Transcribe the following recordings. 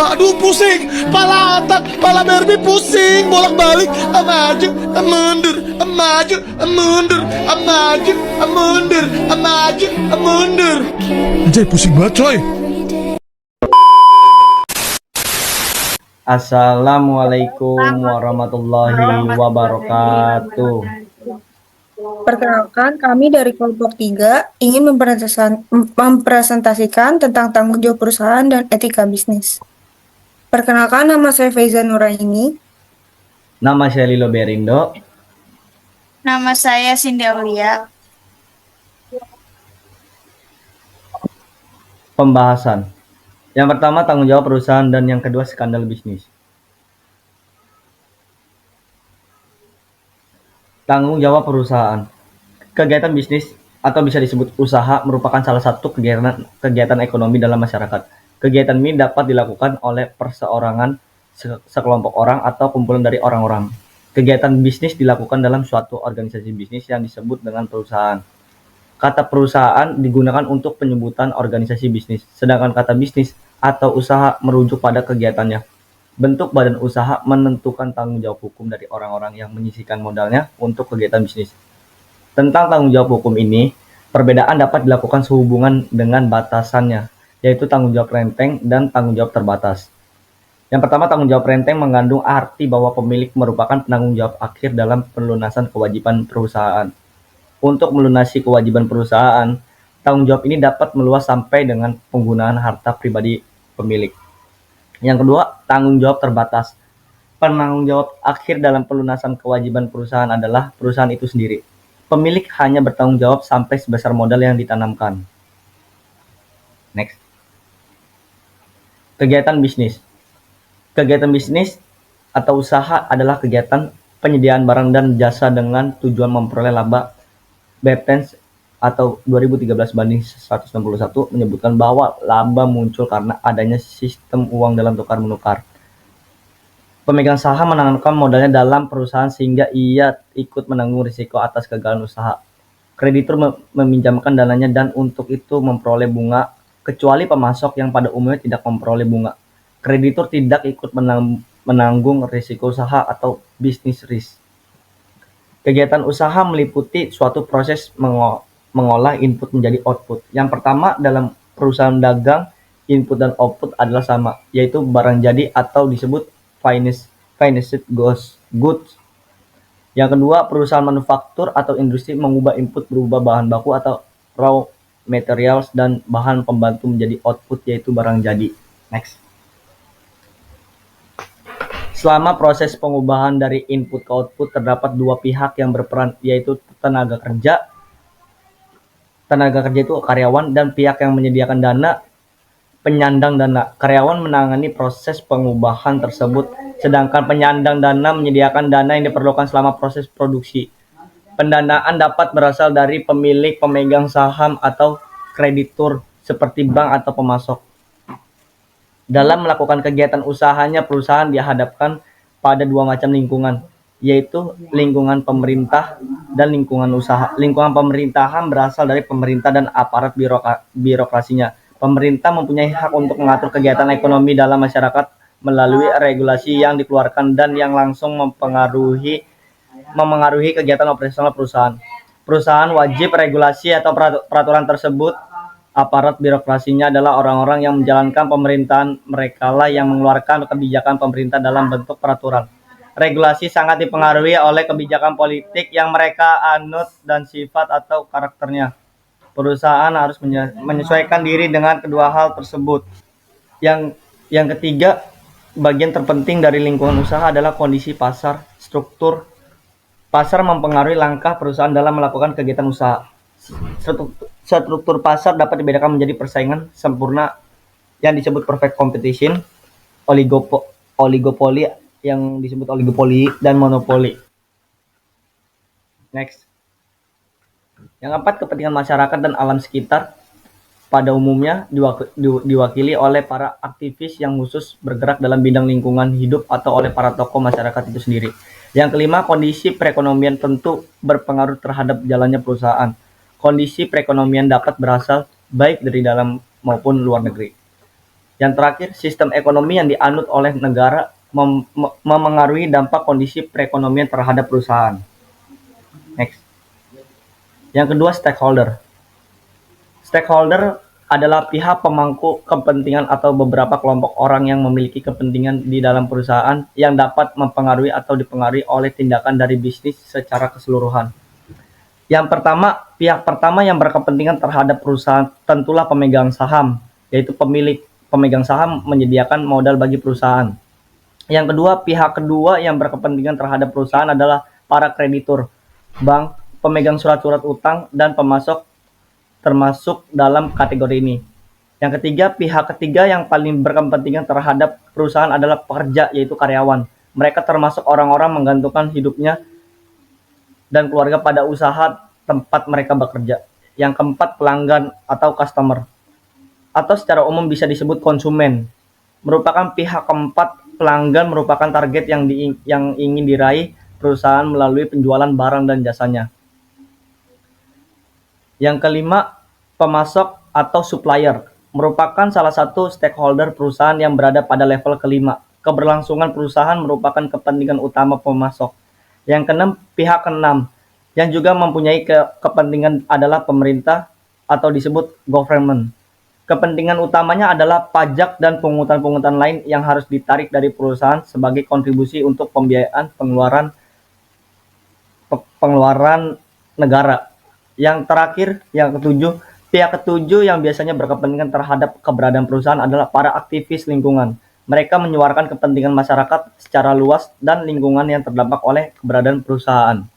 Aduh pusing, pala otak, pala Barbie pusing, bolak-balik, maju, mundur, maju, mundur, maju, mundur, maju, mundur. Anjay pusing banget coy. Assalamualaikum warahmatullahi wabarakatuh. Perkenalkan, kami dari kelompok 3 ingin mempresentasikan tentang tanggung jawab perusahaan dan etika bisnis. Perkenalkan, nama saya Faiza Nuraini. Nama saya Lilo Berindo. Nama saya Cindy Aulia. Pembahasan. Yang pertama tanggung jawab perusahaan dan yang kedua skandal bisnis. Tanggung jawab perusahaan. Kegiatan bisnis atau bisa disebut usaha merupakan salah satu kegiatan ekonomi dalam masyarakat. Kegiatan ini dapat dilakukan oleh perseorangan, sekelompok orang, atau kumpulan dari orang-orang. Kegiatan bisnis dilakukan dalam suatu organisasi bisnis yang disebut dengan perusahaan. Kata perusahaan digunakan untuk penyebutan organisasi bisnis, sedangkan kata bisnis atau usaha merujuk pada kegiatannya. Bentuk badan usaha menentukan tanggung jawab hukum dari orang-orang yang menyisihkan modalnya untuk kegiatan bisnis. Tentang tanggung jawab hukum ini, perbedaan dapat dilakukan sehubungan dengan batasannya, yaitu tanggung jawab renteng dan tanggung jawab terbatas. Yang pertama, tanggung jawab renteng mengandung arti bahwa pemilik merupakan penanggung jawab akhir dalam pelunasan kewajiban perusahaan. Untuk melunasi kewajiban perusahaan, tanggung jawab ini dapat meluas sampai dengan penggunaan harta pribadi pemilik. Yang kedua, tanggung jawab terbatas. Penanggung jawab akhir dalam pelunasan kewajiban perusahaan adalah perusahaan itu sendiri. Pemilik hanya bertanggung jawab sampai sebesar modal yang ditanamkan. Next. Kegiatan bisnis. Kegiatan bisnis atau usaha adalah kegiatan penyediaan barang dan jasa dengan tujuan memperoleh laba. Bertens atau 2013/161 menyebutkan bahwa laba muncul karena adanya sistem uang dalam tukar menukar. Pemegang saham menanamkan modalnya dalam perusahaan sehingga ia ikut menanggung risiko atas kegagalan usaha. Kreditur meminjamkan dananya dan untuk itu memperoleh bunga, kecuali pemasok yang pada umumnya tidak memperoleh bunga. Kreditur tidak ikut menanggung risiko usaha atau business risk. Kegiatan usaha meliputi suatu proses mengolah input menjadi output. Yang pertama, dalam perusahaan dagang, input dan output adalah sama, yaitu barang jadi atau disebut finished goods. Yang kedua, perusahaan manufaktur atau industri mengubah input berubah bahan baku atau raw materials dan bahan pembantu menjadi output, yaitu barang jadi. Next. Selama proses pengubahan dari input ke output, terdapat dua pihak yang berperan, yaitu tenaga kerja. Tenaga kerja itu karyawan dan pihak yang menyediakan dana, penyandang dana. Karyawan menangani proses pengubahan tersebut, sedangkan penyandang dana menyediakan dana yang diperlukan selama proses produksi. Pendanaan dapat berasal dari pemilik, pemegang saham, atau kreditur seperti bank atau pemasok. Dalam melakukan kegiatan usahanya, perusahaan dihadapkan pada dua macam lingkungan, yaitu lingkungan pemerintah dan lingkungan usaha. Lingkungan pemerintahan berasal dari pemerintah dan aparat birokrasinya. Pemerintah mempunyai hak untuk mengatur kegiatan ekonomi dalam masyarakat melalui regulasi yang dikeluarkan dan yang langsung memengaruhi kegiatan operasional perusahaan. Perusahaan wajib regulasi atau peraturan tersebut. Aparat birokrasinya adalah orang-orang yang menjalankan pemerintahan, merekalah yang mengeluarkan kebijakan pemerintah dalam bentuk peraturan. Regulasi sangat dipengaruhi oleh kebijakan politik yang mereka anut dan sifat atau karakternya. Perusahaan harus menyesuaikan diri dengan kedua hal tersebut. Yang ketiga, bagian terpenting dari lingkungan usaha adalah kondisi pasar. Struktur pasar mempengaruhi langkah perusahaan dalam melakukan kegiatan usaha. Struktur pasar dapat dibedakan menjadi persaingan sempurna yang disebut perfect competition, oligopoli yang disebut oligopoli, dan monopoli. Next. Yang keempat, kepentingan masyarakat dan alam sekitar pada umumnya diwakili oleh para aktivis yang khusus bergerak dalam bidang lingkungan hidup atau oleh para tokoh masyarakat itu sendiri. Yang kelima, kondisi perekonomian tentu berpengaruh terhadap jalannya perusahaan. Kondisi perekonomian dapat berasal baik dari dalam maupun luar negeri. Yang terakhir, sistem ekonomi yang dianut oleh negara memengaruhi dampak kondisi perekonomian terhadap perusahaan. Next. Yang kedua, stakeholder. Stakeholder adalah pihak pemangku kepentingan atau beberapa kelompok orang yang memiliki kepentingan di dalam perusahaan yang dapat mempengaruhi atau dipengaruhi oleh tindakan dari bisnis secara keseluruhan. Yang pertama, pihak pertama yang berkepentingan terhadap perusahaan tentulah pemegang saham, yaitu pemilik. Pemegang saham menyediakan modal bagi perusahaan. Yang kedua, pihak kedua yang berkepentingan terhadap perusahaan adalah para kreditur, bank, pemegang surat-surat utang, dan pemasok termasuk dalam kategori ini. Yang ketiga, pihak ketiga yang paling berkepentingan terhadap perusahaan adalah pekerja, yaitu karyawan. Mereka termasuk orang-orang menggantungkan hidupnya dan keluarga pada usaha tempat mereka bekerja. Yang keempat, pelanggan atau customer, atau secara umum bisa disebut konsumen, merupakan pihak keempat. Pelanggan merupakan target yang ingin diraih perusahaan melalui penjualan barang dan jasanya. Yang kelima, pemasok atau supplier, merupakan salah satu stakeholder perusahaan yang berada pada level kelima. Keberlangsungan perusahaan merupakan kepentingan utama pemasok. Yang keenam, pihak keenam yang juga mempunyai kepentingan adalah pemerintah atau disebut government. Kepentingan utamanya adalah pajak dan pungutan-pungutan lain yang harus ditarik dari perusahaan sebagai kontribusi untuk pembiayaan pengeluaran negara. Yang terakhir, yang ketujuh, pihak ketujuh yang biasanya berkepentingan terhadap keberadaan perusahaan adalah para aktivis lingkungan. Mereka menyuarakan kepentingan masyarakat secara luas dan lingkungan yang terdampak oleh keberadaan perusahaan.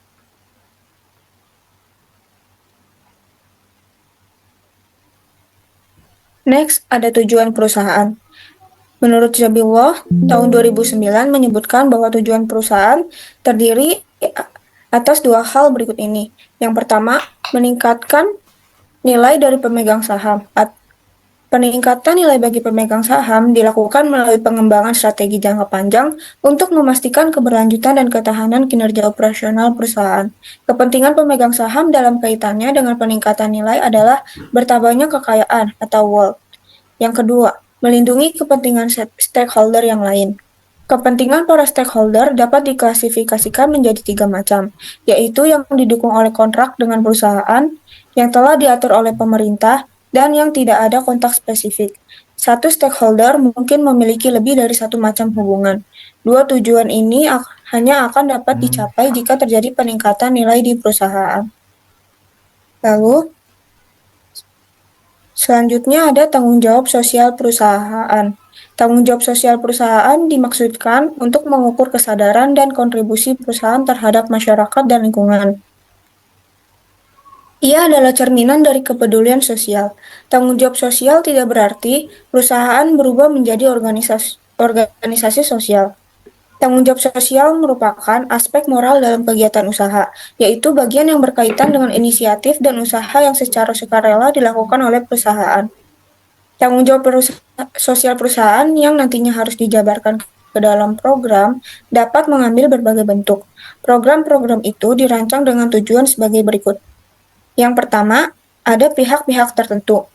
Next, ada tujuan perusahaan. Menurut Zabillah, tahun 2009 menyebutkan bahwa tujuan perusahaan terdiri atas dua hal berikut ini. Yang pertama, meningkatkan nilai dari pemegang saham. Peningkatan nilai bagi pemegang saham dilakukan melalui pengembangan strategi jangka panjang untuk memastikan keberlanjutan dan ketahanan kinerja operasional perusahaan. Kepentingan pemegang saham dalam kaitannya dengan peningkatan nilai adalah bertambahnya kekayaan atau wealth. Yang kedua, melindungi kepentingan stakeholder yang lain. Kepentingan para stakeholder dapat diklasifikasikan menjadi 3 macam, yaitu yang didukung oleh kontrak dengan perusahaan, yang telah diatur oleh pemerintah, dan yang tidak ada kontak spesifik. Satu stakeholder mungkin memiliki lebih dari satu macam hubungan. Dua tujuan ini hanya akan dapat dicapai jika terjadi peningkatan nilai di perusahaan. Lalu, selanjutnya ada tanggung jawab sosial perusahaan. Tanggung jawab sosial perusahaan dimaksudkan untuk mengukur kesadaran dan kontribusi perusahaan terhadap masyarakat dan lingkungan. Ia adalah cerminan dari kepedulian sosial. Tanggung jawab sosial tidak berarti perusahaan berubah menjadi organisasi sosial. Tanggung jawab sosial merupakan aspek moral dalam kegiatan usaha, yaitu bagian yang berkaitan dengan inisiatif dan usaha yang secara sukarela dilakukan oleh perusahaan. Tanggung jawab sosial perusahaan yang nantinya harus dijabarkan ke dalam program dapat mengambil berbagai bentuk. Program-program itu dirancang dengan tujuan sebagai berikut. Yang pertama, ada pihak-pihak tertentu.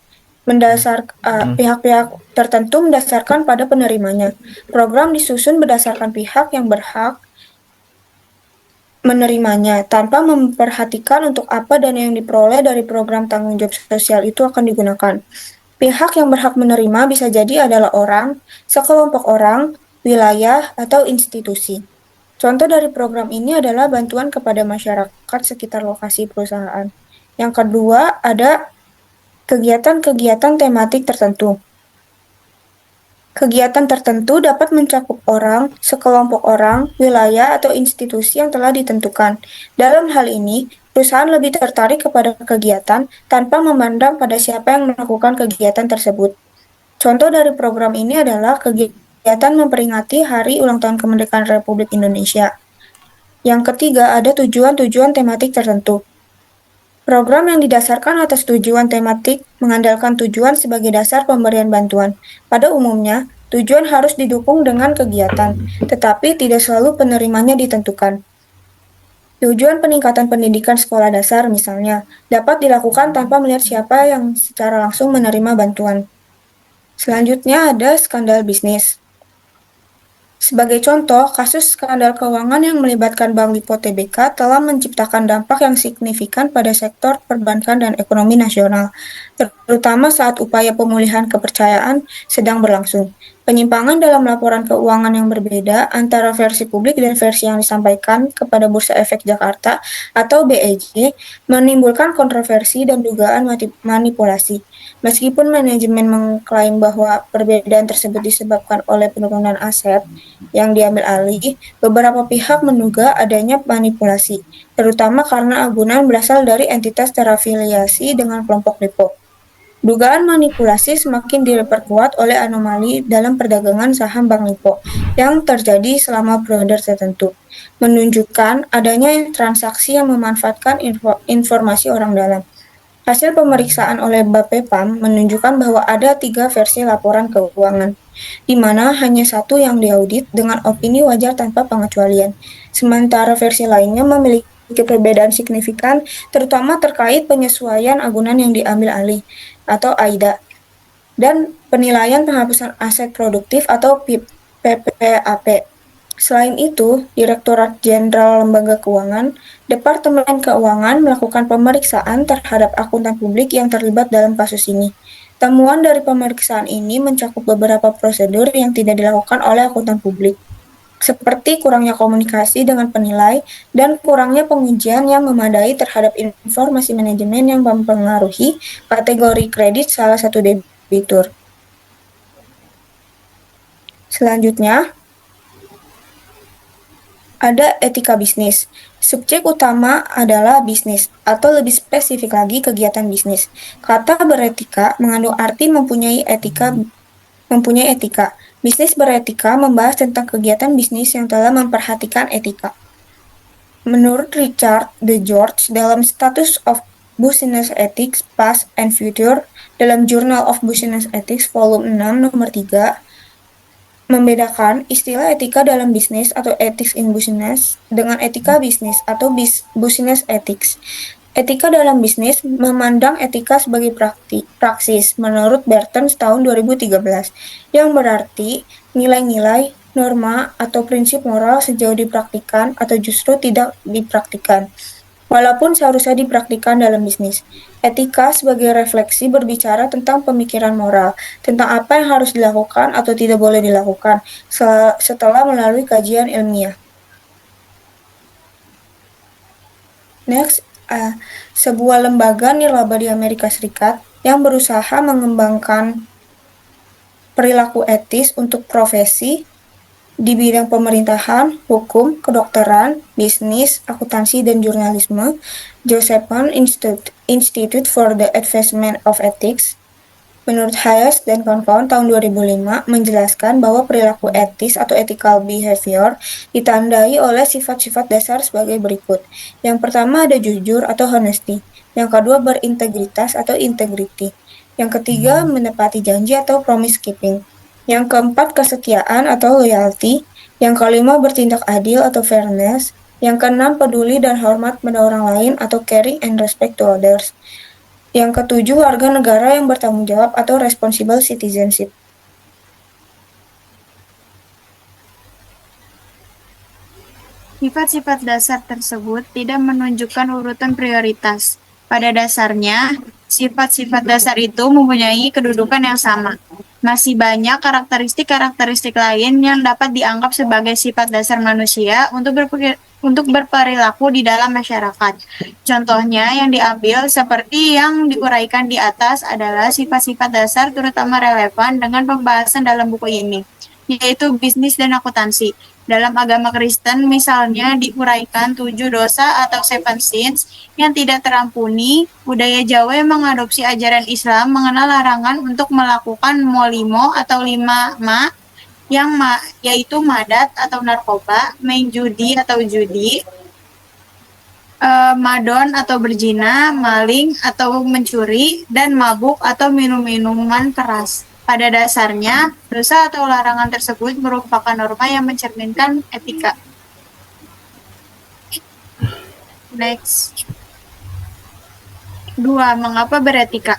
Pihak-pihak tertentu mendasarkan pada penerimanya. Program disusun berdasarkan pihak yang berhak menerimanya, tanpa memperhatikan untuk apa dana yang diperoleh dari program tanggung jawab sosial itu akan digunakan. Pihak yang berhak menerima bisa jadi adalah orang, sekelompok orang, wilayah, atau institusi. Contoh dari program ini adalah bantuan kepada masyarakat sekitar lokasi perusahaan. Yang kedua, ada kegiatan-kegiatan tematik tertentu. Kegiatan tertentu dapat mencakup orang, sekelompok orang, wilayah, atau institusi yang telah ditentukan. Dalam hal ini, Perusahaan lebih tertarik kepada kegiatan tanpa memandang pada siapa yang melakukan kegiatan tersebut. Contoh dari program ini adalah kegiatan memperingati Hari Ulang Tahun Kemerdekaan Republik Indonesia. Yang ketiga, ada tujuan-tujuan tematik tertentu. Program yang didasarkan atas tujuan tematik mengandalkan tujuan sebagai dasar pemberian bantuan. Pada umumnya, tujuan harus didukung dengan kegiatan, tetapi tidak selalu penerimanya ditentukan. Tujuan peningkatan pendidikan sekolah dasar, misalnya, dapat dilakukan tanpa melihat siapa yang secara langsung menerima bantuan. Selanjutnya ada skandal bisnis. Sebagai contoh, kasus skandal keuangan yang melibatkan Bank Lipo Tbk telah menciptakan dampak yang signifikan pada sektor perbankan dan ekonomi nasional, terutama saat upaya pemulihan kepercayaan sedang berlangsung. Penyimpangan dalam laporan keuangan yang berbeda antara versi publik dan versi yang disampaikan kepada Bursa Efek Jakarta atau BEJ menimbulkan kontroversi dan dugaan manipulasi. Meskipun manajemen mengklaim bahwa perbedaan tersebut disebabkan oleh penurunan aset yang diambil alih, beberapa pihak menduga adanya manipulasi, terutama karena agunan berasal dari entitas terafiliasi dengan kelompok Lipo. Dugaan manipulasi semakin diperkuat oleh anomali dalam perdagangan saham Bank Lipo yang terjadi selama periode tertentu, menunjukkan adanya transaksi yang memanfaatkan informasi orang dalam. Hasil pemeriksaan oleh Bapepam menunjukkan bahwa ada 3 versi laporan keuangan, di mana hanya satu yang diaudit dengan opini wajar tanpa pengecualian, sementara versi lainnya memiliki perbedaan signifikan, terutama terkait penyesuaian agunan yang diambil alih, atau AIDA, dan penilaian penghapusan aset produktif atau PPAP. Selain itu, Direktorat Jenderal Lembaga Keuangan, Departemen Keuangan melakukan pemeriksaan terhadap akuntan publik yang terlibat dalam kasus ini. Temuan dari pemeriksaan ini mencakup beberapa prosedur yang tidak dilakukan oleh akuntan publik, seperti kurangnya komunikasi dengan penilai dan kurangnya pengujian yang memadai terhadap informasi manajemen yang mempengaruhi kategori kredit salah satu debitur. Selanjutnya, ada etika bisnis. Subjek utama adalah bisnis, atau lebih spesifik lagi kegiatan bisnis. Kata beretika mengandung arti mempunyai etika. Bisnis beretika membahas tentang kegiatan bisnis yang telah memperhatikan etika. Menurut Richard De George dalam Status of Business Ethics Past and Future dalam Journal of Business Ethics volume 6 nomor 3, membedakan istilah etika dalam bisnis atau ethics in business dengan etika bisnis atau business ethics. Etika dalam bisnis memandang etika sebagai praksis menurut Bertens tahun 2013, yang berarti nilai-nilai, norma, atau prinsip moral sejauh dipraktikkan atau justru tidak dipraktikkan, walaupun seharusnya dipraktikkan dalam bisnis. Etika sebagai refleksi berbicara tentang pemikiran moral, tentang apa yang harus dilakukan atau tidak boleh dilakukan setelah melalui kajian ilmiah. Next, sebuah lembaga nirlaba di Amerika Serikat yang berusaha mengembangkan perilaku etis untuk profesi di bidang pemerintahan, hukum, kedokteran, bisnis, akuntansi, dan jurnalisme, Josephson Institute for the Advancement of Ethics, menurut Hayes dan kawan-kawan tahun 2005 menjelaskan bahwa perilaku etis atau ethical behavior ditandai oleh sifat-sifat dasar sebagai berikut. Yang pertama ada jujur atau honesty, yang kedua berintegritas atau integrity, yang ketiga menepati janji atau promise keeping, yang keempat kesetiaan atau loyalty, yang kelima bertindak adil atau fairness, yang keenam peduli dan hormat pada orang lain atau caring and respect to others, yang ketujuh warga negara yang bertanggung jawab atau responsible citizenship. Sifat-sifat dasar tersebut tidak menunjukkan urutan prioritas. Pada dasarnya, sifat-sifat dasar itu mempunyai kedudukan yang sama. Masih banyak karakteristik-karakteristik lain yang dapat dianggap sebagai sifat dasar manusia untuk berperilaku di dalam masyarakat. Contohnya yang diambil seperti yang diuraikan di atas adalah sifat-sifat dasar terutama relevan dengan pembahasan dalam buku ini, yaitu bisnis dan akuntansi. Dalam agama Kristen, misalnya diuraikan 7 dosa atau 7 sins yang tidak terampuni. Budaya Jawa yang mengadopsi ajaran Islam mengenal larangan untuk melakukan molimo atau 5 ma, yaitu madat atau narkoba, main judi atau judi, madon atau berzina, maling atau mencuri, dan mabuk atau minum-minuman keras. Pada dasarnya, dosa atau larangan tersebut merupakan norma yang mencerminkan etika. Next. 2. Mengapa beretika?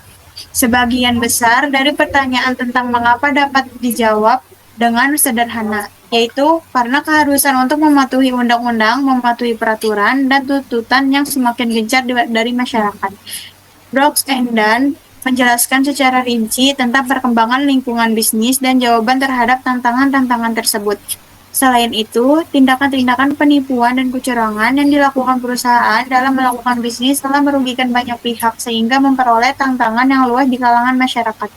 Sebagian besar dari pertanyaan tentang mengapa dapat dijawab dengan sederhana, yaitu karena keharusan untuk mematuhi undang-undang, mematuhi peraturan, dan tuntutan yang semakin gencar dari masyarakat. Brooks and Dunn menjelaskan secara rinci tentang perkembangan lingkungan bisnis dan jawaban terhadap tantangan-tantangan tersebut. Selain itu, tindakan-tindakan penipuan dan kecurangan yang dilakukan perusahaan dalam melakukan bisnis telah merugikan banyak pihak sehingga memperoleh tantangan yang luas di kalangan masyarakat.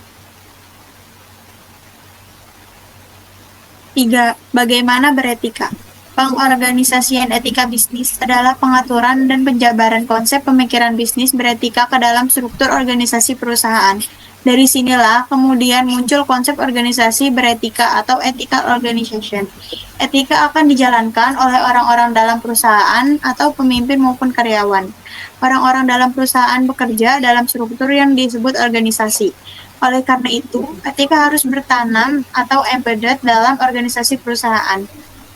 3. Bagaimana beretika? Pengorganisasian etika bisnis adalah pengaturan dan penjabaran konsep pemikiran bisnis beretika ke dalam struktur organisasi perusahaan. Dari sinilah kemudian muncul konsep organisasi beretika atau ethical organization. Etika akan dijalankan oleh orang-orang dalam perusahaan atau pemimpin maupun karyawan. Orang-orang dalam perusahaan bekerja dalam struktur yang disebut organisasi. Oleh karena itu, etika harus bertanam atau embedded dalam organisasi perusahaan.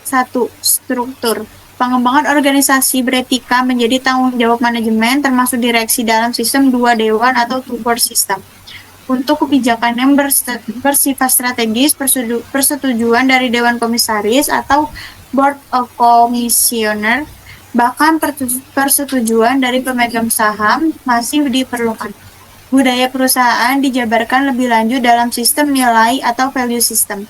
1. Struktur. Pengembangan organisasi beretika menjadi tanggung jawab manajemen termasuk direksi dalam sistem 2 dewan atau two-board system. Untuk kebijakan yang bersifat strategis, persetujuan dari Dewan Komisaris atau Board of Commissioner, bahkan persetujuan dari pemegang saham masih diperlukan. Budaya perusahaan dijabarkan lebih lanjut dalam sistem nilai atau value system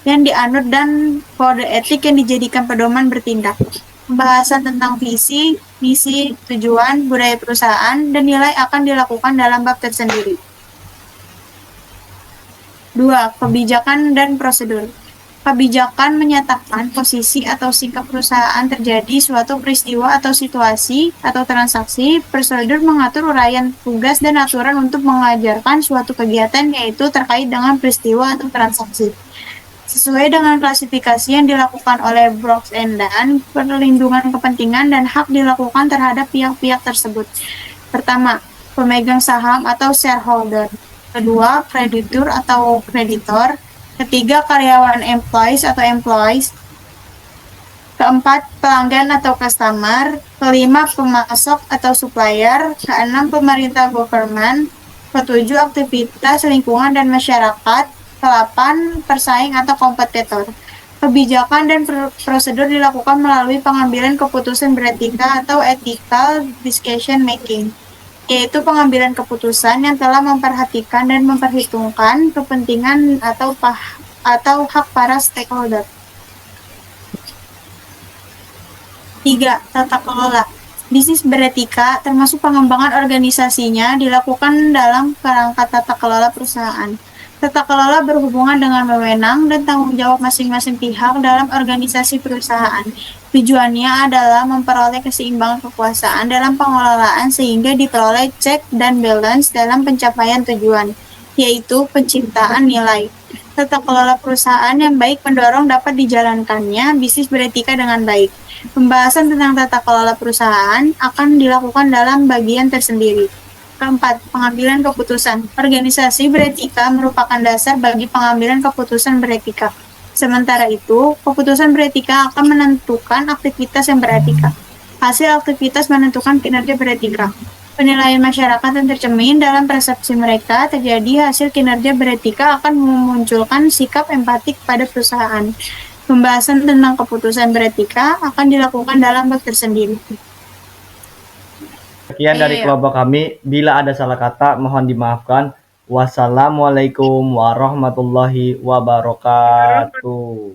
yang dianut dan kode etik yang dijadikan pedoman bertindak. Pembahasan tentang visi, misi, tujuan, budaya perusahaan, dan nilai akan dilakukan dalam bab tersendiri. 2. Kebijakan dan prosedur. Kebijakan menyatakan posisi atau sikap perusahaan terjadi suatu peristiwa atau situasi atau transaksi. Prosedur mengatur uraian tugas dan aturan untuk mengajarkan suatu kegiatan yaitu terkait dengan peristiwa atau transaksi. Sesuai dengan klasifikasi yang dilakukan oleh Brooks and Dunn, perlindungan kepentingan dan hak dilakukan terhadap pihak-pihak tersebut. Pertama, pemegang saham atau shareholder. Kedua, kreditur atau kreditor. Ketiga, karyawan employees. Keempat, pelanggan atau customer. Kelima, pemasok atau supplier. Keenam, pemerintah government. Ketujuh, aktivitas lingkungan dan masyarakat. Ke-8, persaing atau kompetitor. Kebijakan dan prosedur dilakukan melalui pengambilan keputusan beretika atau ethical decision making, yaitu pengambilan keputusan yang telah memperhatikan dan memperhitungkan kepentingan atau hak para stakeholder. 3. Tata kelola. Bisnis beretika, termasuk pengembangan organisasinya, dilakukan dalam kerangka tata kelola perusahaan. Tata kelola berhubungan dengan wewenang dan tanggung jawab masing-masing pihak dalam organisasi perusahaan. Tujuannya adalah memperoleh keseimbangan kekuasaan dalam pengelolaan sehingga diperoleh check dan balance dalam pencapaian tujuan, yaitu penciptaan nilai. Tata kelola perusahaan yang baik mendorong dapat dijalankannya bisnis beretika dengan baik. Pembahasan tentang tata kelola perusahaan akan dilakukan dalam bagian tersendiri. Keempat, pengambilan keputusan. Organisasi beretika merupakan dasar bagi pengambilan keputusan beretika. Sementara itu, keputusan beretika akan menentukan aktivitas yang beretika. Hasil aktivitas menentukan kinerja beretika. Penilaian masyarakat yang tercermin dalam persepsi mereka terjadi hasil kinerja beretika akan memunculkan sikap empatik pada perusahaan. Pembahasan tentang keputusan beretika akan dilakukan dalam bab tersendiri. Sekian dari kelompok kami. Bila ada salah kata, mohon dimaafkan. Wassalamualaikum warahmatullahi wabarakatuh.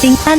kepentingan